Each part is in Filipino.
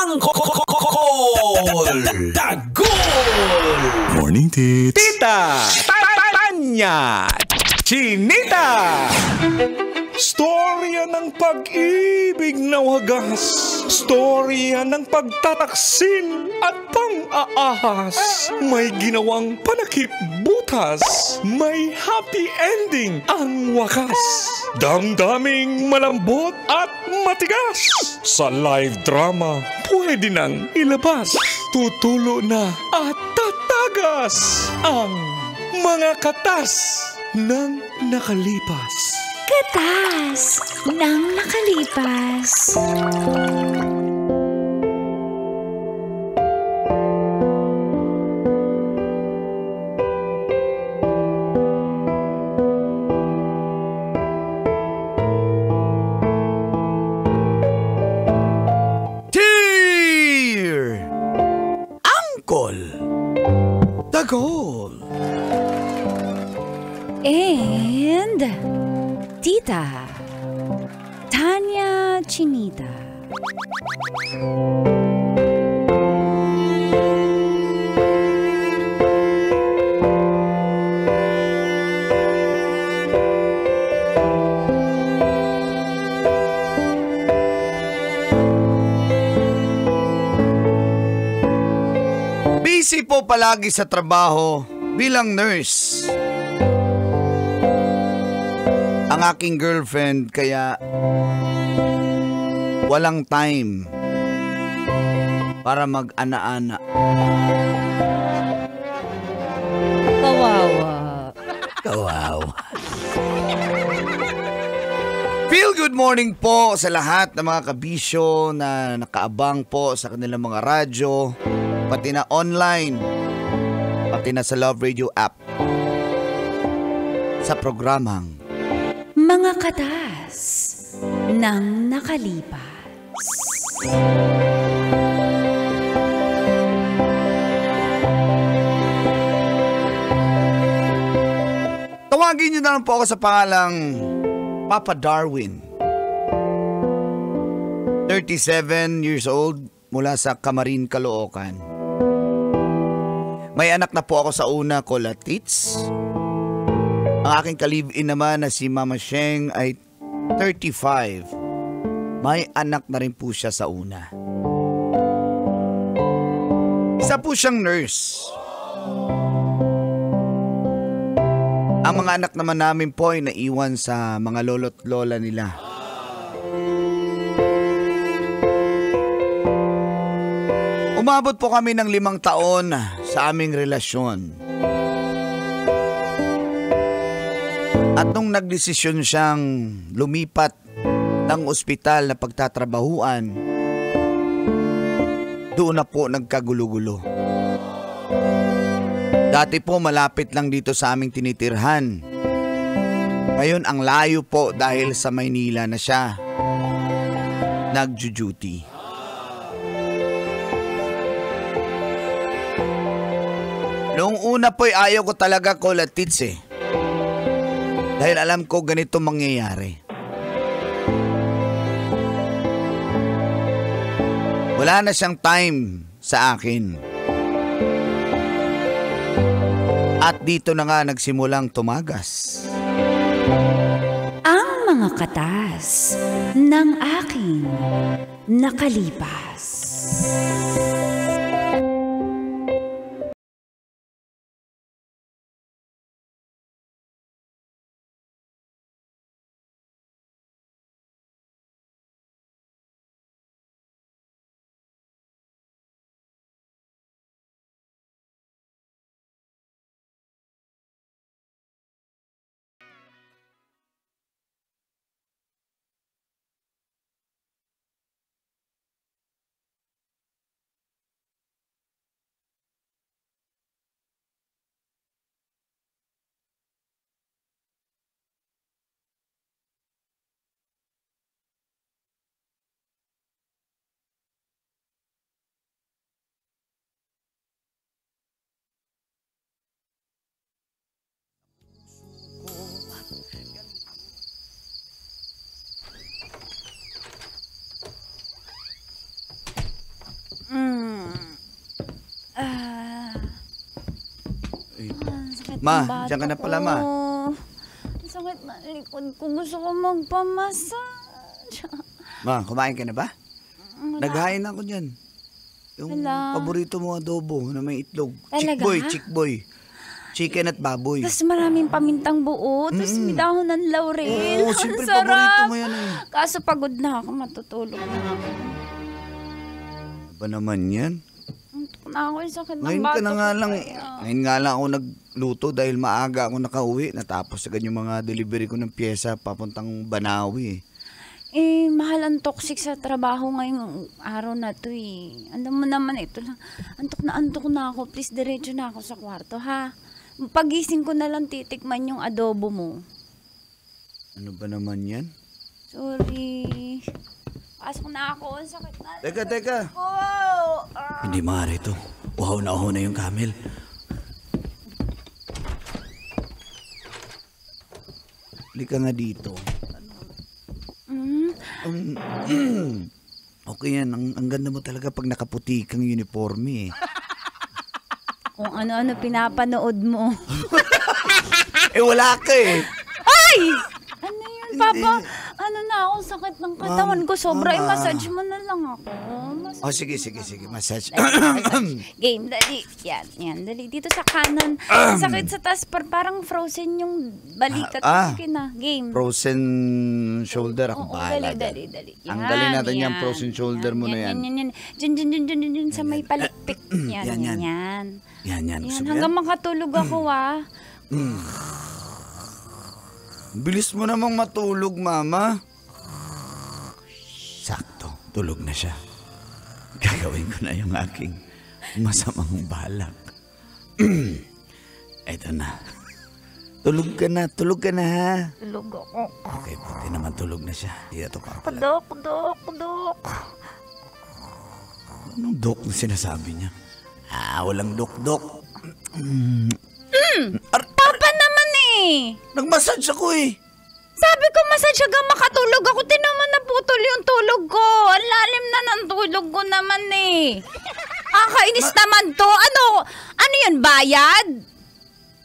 Angkol! Dagol! Morning, Tits. Tita! Tanya! Chinita! Storya ng pag-ibig na wagas. Storya ng pagtataksil at pang-aahas. May ginawang panakip butas. May happy ending ang wakas. Damdaming malambot at matigas. Sa live drama, pwede nang ilabas. Tutulo na at tatagas ang mga katas ng nakalipas. Katas ng nakalipas. Dear Angkol! Dagol! And Tita Tanya Chinita. Busy po palagi sa trabaho bilang nurse. Ang aking girlfriend kaya walang time para mag-ana-ana. Kawawa. Kawawa. Feel good morning po sa lahat ng mga kabisyo na nakaabang po sa kanilang mga radyo, pati na online, pati na sa Love Radio app, sa programang Mga katas ng nakalipas. Tawagin niyo na lang po ako sa pangalang Papa Darwin. 37 years old, mula sa Camarin, Caloocan. May anak na po ako sa una ko, Latits. Ang aking ka-live-in naman na si Mama Sheng ay 35. May anak na rin po siya sa una. Isa po siyang nurse. Ang mga anak naman namin po ay naiwan sa mga lolo't lola nila. Umabot po kami ng 5 taon sa aming relasyon. At nung nagdesisyon siyang lumipat ng ospital na pagtatrabahuan, doon na po nagkagulo-gulo. Dati po malapit lang dito sa aming tinitirhan. Ngayon ang layo po dahil sa Maynila na siya nagjo-duty. Noong una po'y ayaw ko talaga Latits eh. Dahil alam ko ganito mangyayari. Wala na siyang time sa akin. At dito na nga nagsimulang tumagas Ang mga katas ng aking nakalipas. Sakit Ma, ng bato diyan ka na pala, Ma. ko. Sakit na likod ko. Gusto ko magpamassage. Ma, kumain ka na ba? Naghain ako dyan. Yung Wala. paborito mo adobo na may itlog. Talaga? Chickboy. Chicken at baboy. Tapos maraming pamintang buo. Tapos may dahon ng laurel. Oo, Ang siyempre sarap. paborito mo yan eh. Kaso pagod na ako. Matutulog na ako. Ba naman yan? Antok na ako. Yung sakit ng Ngayon bato ka na ko nga lang. kaya. Ngayon nga lang ako nagluto dahil maaga ako nakauwi. Natapos agad yung mga delivery ko ng pyesa papuntang Banawi eh. Mahal ang toxic sa trabaho ngayong araw na to eh. Alam mo naman, ito lang. Antok na ako. Please, diretso na ako sa kwarto, ha? Pagising ko na lang titikman yung adobo mo. Ano ba naman yan? Sorry. Pasok na ako. Ang sakit na. Teka. Oh! Hindi maaari ito. Uhaw na yung camel. Halika nga dito. Okay yan. Ang ganda mo talaga pag nakaputi kang uniforme eh. Kung ano-ano pinapanood mo. Wala ka eh. Ay! Ano yun, Papa? Ano na ako, sakit ng katawan ko. Sobra, Mama. i-massage mo na lang ako. Oh, sige. Massage. Game, dali. Yan, dali. Dito sa kanan. Ang sakit sa taas, parang frozen yung balikat. Sige na, game. Frozen shoulder. Ako Oo, bahala. dali. Ang galing natin yung frozen shoulder mo na yan. Yan. Diyan sa may palikpik. Yan. Yan. Gusto mo Hanggang yan? makatulog ako, Bilis mo namang matulog, Mama. Sakto. Tulog na siya. Gagawin ko na yung aking masamang balak. Eto na. Tulog ka na ha. Tulog ako. Okay, buti naman tulog na siya. Hindi na ito papala. Dok. Anong dok na sinasabi niya? Walang dok. Papa naman eh. Nag-massage ako eh. Sabi ko massage hanggang makatulog ako. Tinaman naputol yung tulog ko. Ang lalim na ng tulog ko naman eh. Kainis naman to. Ano yun, bayad?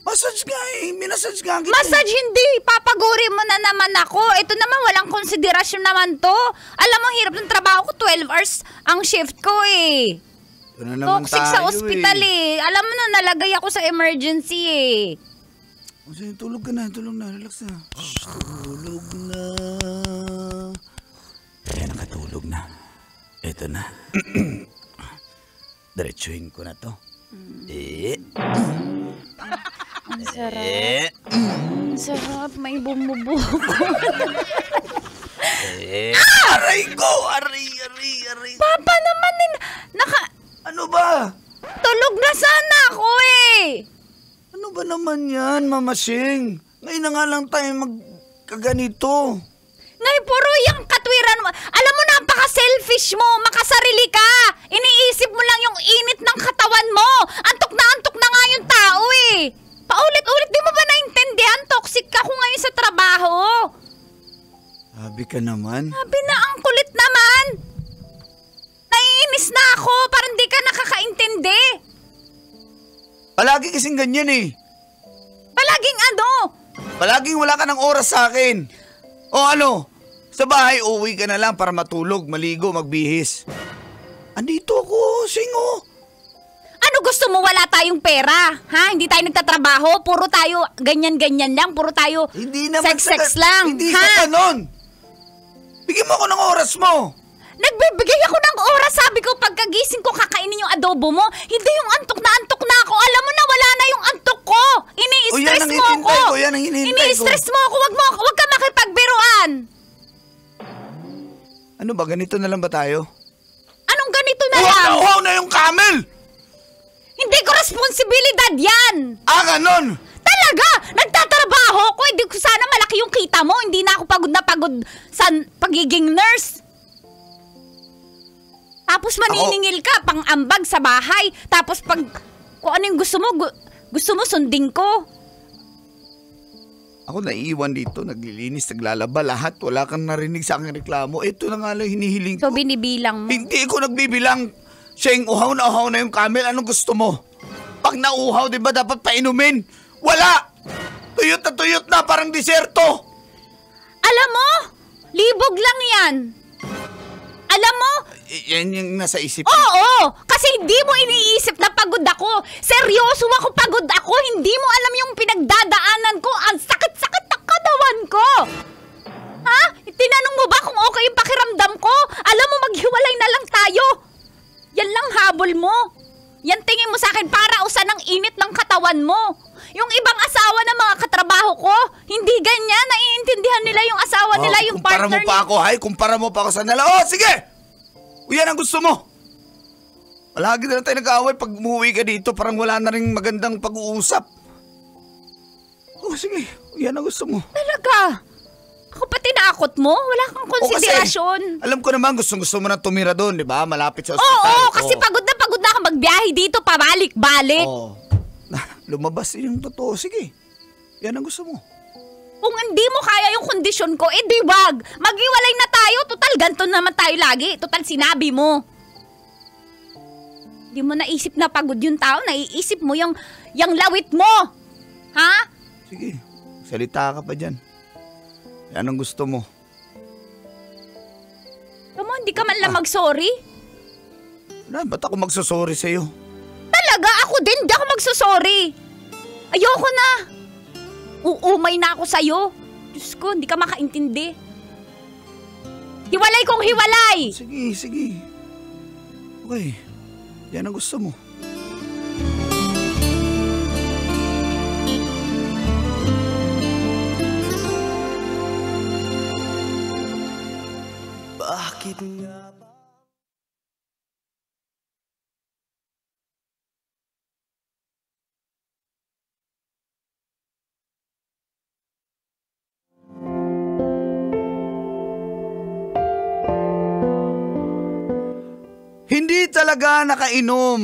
Massage nga eh. Minassage nga kita. Massage hindi. Papaguri mo na naman ako. Ito naman walang konsiderasyon naman to. Alam mo, hirap ng trabaho ko. 12 hours ang shift ko eh. Ito na naman Toxic sa tayo ospital eh. Alam mo na, nalagay ako sa emergency eh. Sige, tulog na. Relax na. Shh, tulog na. Kaya nakatulog na. Ito na. Diretsuhin ko na to. Ang sarap. Ang sarap. May bumubuko. Aray ko! Aray! Papa naman din. Ano ba? Tulog na sana ako eh. Ano ba naman yan, Mama Sing? Ngayon na nga lang tayo magkaganito. Ngayon, puro yung katwiran mo. Alam mo, napaka-selfish mo. Makasarili ka. Iniisip mo lang yung init ng katawan mo. Antok na nga yung tao eh. Paulit-ulit, di mo ba naintindihan? Toxic ka ko ngayon sa trabaho. Sabi ka naman. Sabi na, ang kulit naman. Naiinis na ako. Parang di ka nakakaintindi. Palagi kasing ganyan eh. Palaging ano? Palaging wala ka ng oras sa akin. O ano? Sa bahay, uwi ka na lang para matulog, maligo, magbihis. Andito ako, Singo. Ano gusto mo, wala tayong pera? Ha? Hindi tayo nagtatrabaho? Puro tayo ganyan-ganyan lang? Puro tayo Hindi naman sex lang? Hindi ha? sa ganon. Bigyan mo ako ng oras mo. Nagbibigay ako ng oras. Sabi ko, pagkagising ko, kakainin yung adobo mo. Hindi yung antok na ako. Alam mo na, wala na yung antok ko. Ini-stress mo ako. Yan ang hinihintay ko. Ini-stress mo ako. Wag ka makipagbiruan. Ano ba, ganito na lang ba tayo? Anong ganito na lang? Uhaw na yung camel! Hindi ko responsibilidad yan. Ganon! Talaga! Nagtatrabaho ko. Hindi ko sana malaki yung kita mo. Hindi na ako pagod sa pagiging nurse. Tapos maniningil ka, pang-ambag sa bahay. Tapos pag kung ano yung gusto mo sundin ko. Ako naiiwan dito, naglilinis, naglalaba, lahat. Wala kang narinig sa aking reklamo. Ito na nga lang hinihiling ko. So binibilang mo. Hindi ko nagbibilang. Sheng, uhaw na yung camel. Anong gusto mo? Pag nauhaw, di ba dapat painumin? Wala! Tuyot na, parang diserto. Alam mo, libog lang yan. Alam mo? Yan yung nasa isip. Oo, kasi hindi mo iniisip na pagod ako. Seryoso ako, pagod ako. Hindi mo alam yung pinagdadaanan ko. Ang sakit-sakit ng katawan ko. Ha? Tinanong mo ba kung okay yung pakiramdam ko? Alam mo, maghiwalay na lang tayo. Yan lang habol mo. Yan tingin mo sa akin para usan ng init ng katawan mo. Yung ibang asawa ng mga katrabaho ko, hindi ganyan. Naiintindihan nila yung asawa nila, yung partner Kumpara mo pa ako, hay. Kumpara mo pa ako sa nila. Oh, sige! Yan ang gusto mo. Palagi na tayo nag-aaway pag umuwi ka dito. Parang wala na rin magandang pag-uusap. Oh, sige. Yan ang gusto mo. Talaga? Ako pa tinakot mo? Wala kang konsiderasyon. Alam ko naman, gusto mo na tumira doon, di ba? Malapit sa ospital. Oo, kasi pagod na ako magbiyahe dito, pabalik-balik. Oo. Lumabas yung totoo. Sige. Yan ang gusto mo. Kung hindi mo kaya yung kondisyon ko, di wag. Maghiwalay na tayo. Total, ganito naman tayo lagi. Total, sinabi mo. Hindi mo naisip na pagod yung tao. Naiisip mo yung lawit mo. Ha? Sige. Salita ka pa dyan. Yan ang gusto mo. Tama, hindi ka man lang mag-sorry? Ba't ako magsasorry sa'yo? Talaga, ako din. Hindi ako magsasorry. Ayoko na. Uumay na ako sa'yo. Diyos ko, hindi ka makaintindi. Hiwalay kong hiwalay! Sige. Okay. Yan ang gusto mo. Bakit nga ba? Hindi talaga nakainom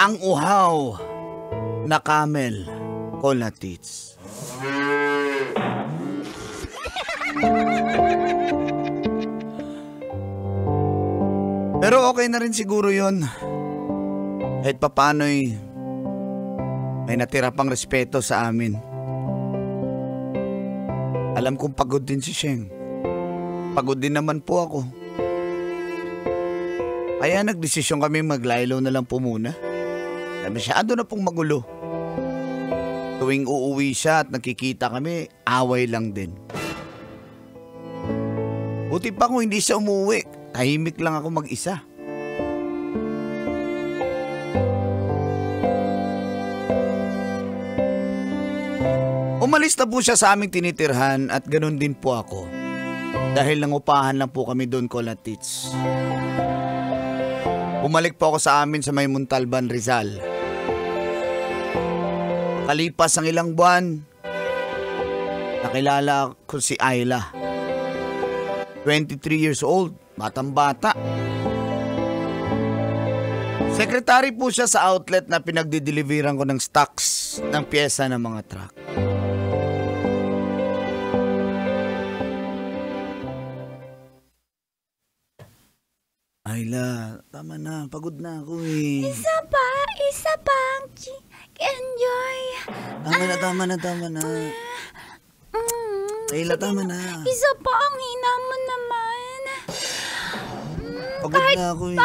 ang uhaw na camel cola tits. Pero okay na rin siguro yun. Kahit papano'y may natira pang respeto sa amin. Alam kong pagod din si Sheng. Pagod din naman po ako. Kaya nagdesisyon kami maglaylo na lang po muna. Masyado na pong magulo. Tuwing uuwi siya at nakikita kami, away lang din. Buti pa kung hindi siya umuwi. Tahimik lang ako mag-isa. Umalis na po siya sa aming tinitirhan at ganun din po ako. Dahil nangupahan lang po kami doon, Colatits. Bumalik po ako sa amin sa may Montalban, Rizal. Kalipas ang ilang buwan, nakilala ko si Ayla. 23 years old, batang-bata. Sekretary po siya sa outlet na pinagdideliveran ko ng stocks ng pyesa ng mga truck. Ayla, tama na. Pagod na ako eh. Isa pa. Enjoy. Tama na. Ayla, tama na. Isa pa, ang hina mo naman. Pagod na ako eh.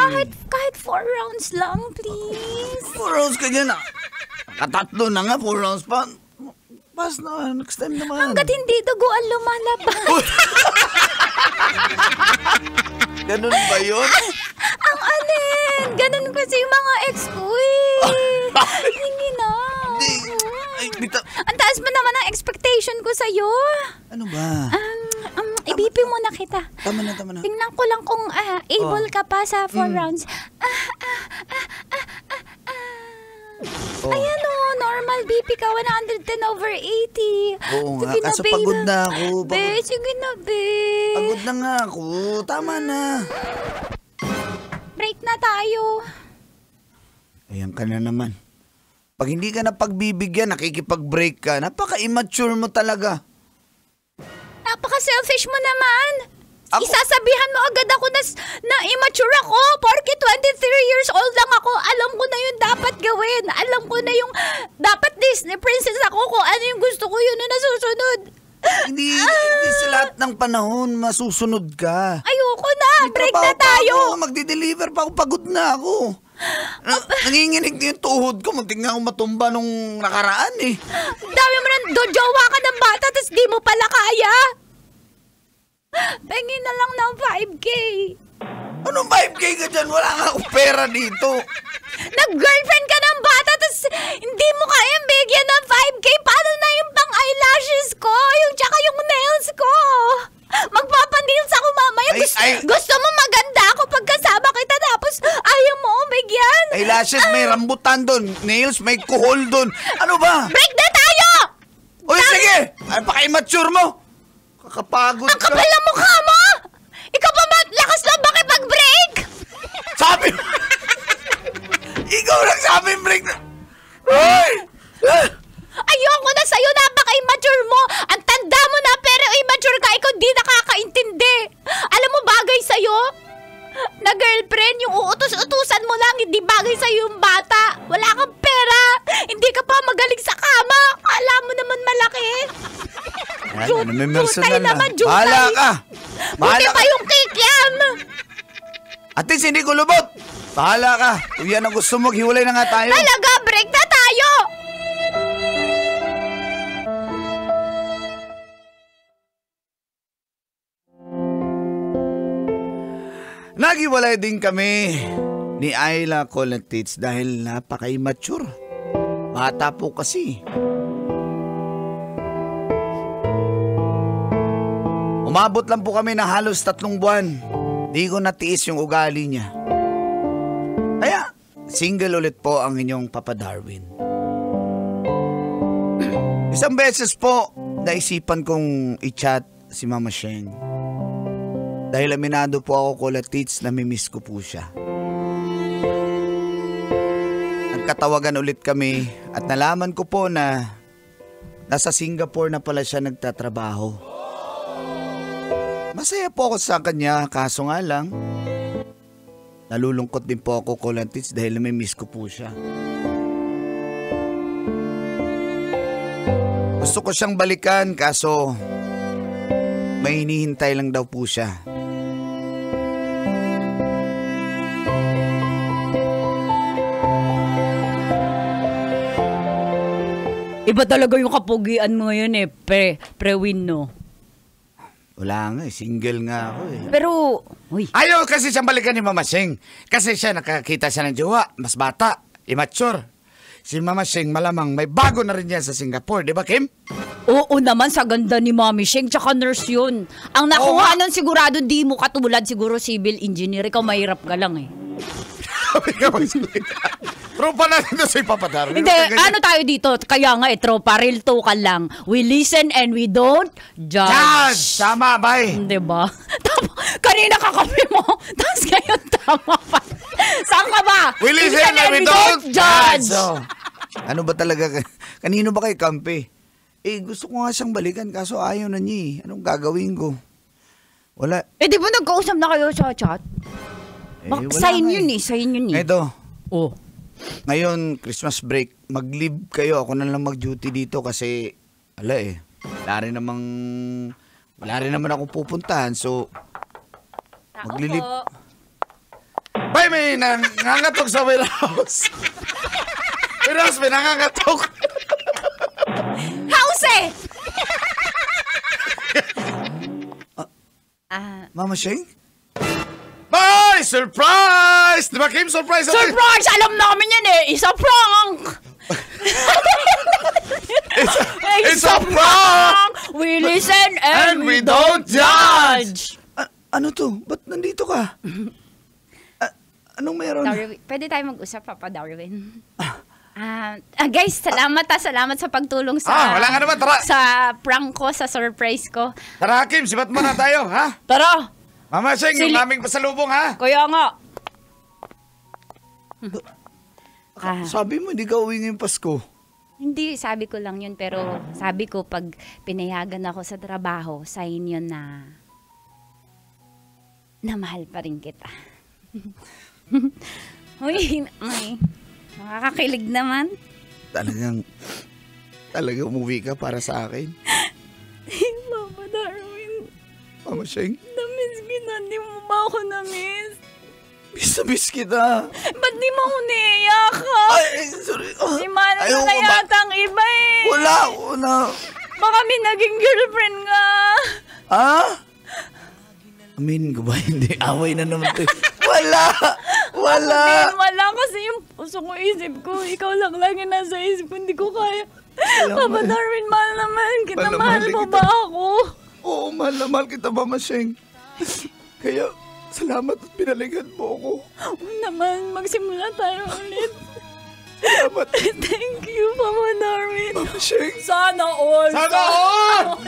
Kahit 4 rounds lang, please. 4 rounds ka dyan ah. Katatlo na nga, 4 rounds pa. Pas na, next time naman. Hanggat hindi dugo ang lumalabas. Ganun ba yun? Ang alin! Ganun kasi yung mga ex ko eh. Hindi na. Ang taas mo naman ang expectation ko sa'yo. Ano ba? Ibipin mo na kita. Tama na. Tingnan ko lang kung able ka pa sa 4 rounds. Ayan o, normal BP ka, 110/80. Oo nga, kaso pagod na ako. Sige na, be. Pagod na nga ako. Tama na. Break na tayo. Ayan ka na naman. Pag hindi ka na pagbibigyan, nakikipag-break ka. Napaka-immature mo talaga. Napaka-selfish mo naman. Isasabihan mo agad ako na immature ako. Porque 23 years old lang ako. Alam ko na yung dapat gawin. Alam ko na yung dapat Disney princess ako. Kung ano yung gusto ko, yun na nasusunod. Hindi sa lahat ng panahon masusunod ka. Ayoko na. May Break trabaho na tayo. pa ako, magdi-deliver pa ako, pagod na ako. Nanginginig na yung tuhod ko, muntik nga ako matumba nung nakaraan eh. Dami mo nang jowa ka ng bata, tapos di mo pala kaya. Pengin na lang ng 5K. Anong 5K ka dyan? Wala nga akong pera dito. Nag-girlfriend ka ng bata, tapos hindi mo kaya bigyan ng 5K. Paano na yung pang eyelashes ko? Yung tsaka yung nails ko? Magpapanails ako mamaya. Gusto mo maganda ako pagkasama kita, tapos ayaw mo bigyan. Eyelashes, may rambutan doon. Nails, may kuhol doon. Ano ba? Break na tayo! Uy, sige! Ay, paka-immature mo. Kakapagod Ang ka. kapal ng mukha mo! Ikaw pa lakas lang makipag-break? Sabi mo! Ikaw nagsabi break na... Uy! Ayoko na sa'yo, napaka-immature mo. Ang tanda mo na, pero immature ka. Ikaw di nakakaintindi. Alam mo, bagay sa'yo? Na girlfriend, yung uutos-utusan mo lang, hindi bagay sa'yo yung bata. Wala kang pera. Hindi ka pa magaling sa kama. Kala mo naman malaki. May personal na. naman, jutay. Bahala ka! Buti Bahala pa ka! yung kikiam. At least hindi ko lubot! Bahala ka! Kung yan ang gusto mo, hiwalay na nga tayo. Talaga, break na tayo. Naghiwalay din kami ni Ayla Colatits dahil napaka-immature. Bata po kasi. Umabot lang po kami ng halos 3 buwan. Di ko natiis yung ugali niya. Kaya, single ulit po ang inyong Papa Darwin. Isang beses po, naisipan kong i-chat si Mama Sheng. Dahil aminado po ako Colatits na mimiss ko po siya. Nagkatawagan ulit kami at nalaman ko po na nasa Singapore na pala siya nagtatrabaho. Masaya po ako sa kanya, kaso nga lang, nalulungkot din po ako Colatits dahil namimiss ko po siya. Gusto ko siyang balikan kaso may hinihintay lang daw po siya. Iba talaga yung kapugian mo ngayon pre-win, no? Wala nga, single nga ako eh. Pero, uy. Ayaw kasi siyang balikan ni Mama Sheng. Kasi siya nakakita siya ng jowa, mas bata, immature. Si Mama Sheng malamang may bago na rin yan sa Singapore, di ba Kim? Oo naman, sa ganda ni Mami Sheng, tsaka nurse yun. Ang nakuha nun sigurado di mo katulad siguro civil engineer. Ikaw mahirap ka lang eh. Tropa natin to si Papa Darwin. Hindi, ano tayo dito? Kaya nga tropa, real talk ka lang. We listen and we don't judge. Judge! Tama, bay! Hindi ba? Kanina kakape mo, tapos ngayon tama pa. Saan ka ba? We listen and we don't judge! So, ano ba talaga? Kanino ba kay kampe? Gusto ko nga siyang balikan kaso ayaw na niya eh. Anong gagawin ko? Wala. Di ba nagkausap na kayo sa chat? Wala Sign nga yun eh, sign yun eh. Ito. Oh. Ngayon, Christmas break, mag-leave kayo. Ako na lang mag-duty dito kasi, wala rin naman akong pupuntahan. So, mag-leave. Bay, may nangangatok sa warehouse. Warehouse, may nangangatok. House eh! Mama Sheng? Bye! Surprise! Di ba, Kim? Surprise! Surprise! Alam namin yan eh! Isa prank! It's a prank! We listen and we don't don't judge! Ano to? Ba't nandito ka? Anong meron? Darwin, pwede tayo mag-usap, Papa Darwin. Guys, salamat sa pagtulong sa... wala nga naman, tara! Sa prank ko, sa surprise ko. Tara, Kim, sibat mo na tayo, ha? Tara! Mama Sheng, yung naming pasalubong, ha? Kaya nga. Sabi mo, hindi ka uwi ngayong Pasko. Hindi, sabi ko lang yun. Pero sabi ko, pag pinayagan ako sa trabaho, sign yun na na mahal pa rin kita. Uy, nakakakilig naman. Talagang umuwi ka para sa akin. Mama Darwin, Mama Sheng, na-miss kita. Di mo ba ako na-miss? miss na miss kita. Ba't di mo ako niyayakap? Ay, sorry. Di mahal mo na yata ang iba eh. Wala. Baka may naging girlfriend nga. Ha? Amin ko ba? Hindi. Away na naman to. Wala. Wala kasi yung puso ko, isip ko. Ikaw lang lagi nasa isip ko. Hindi ko kaya. Papa Darwin, mahal naman kita. Mahal mo ba ako? Oo, mahal na mahal kita, Mama Sheng. Kaya, salamat at pinaligan mo ako. Oo naman, magsimula tayo ulit. Salamat. Thank you, Papa Darwin. Mama Sheng. Sana all. Sana all!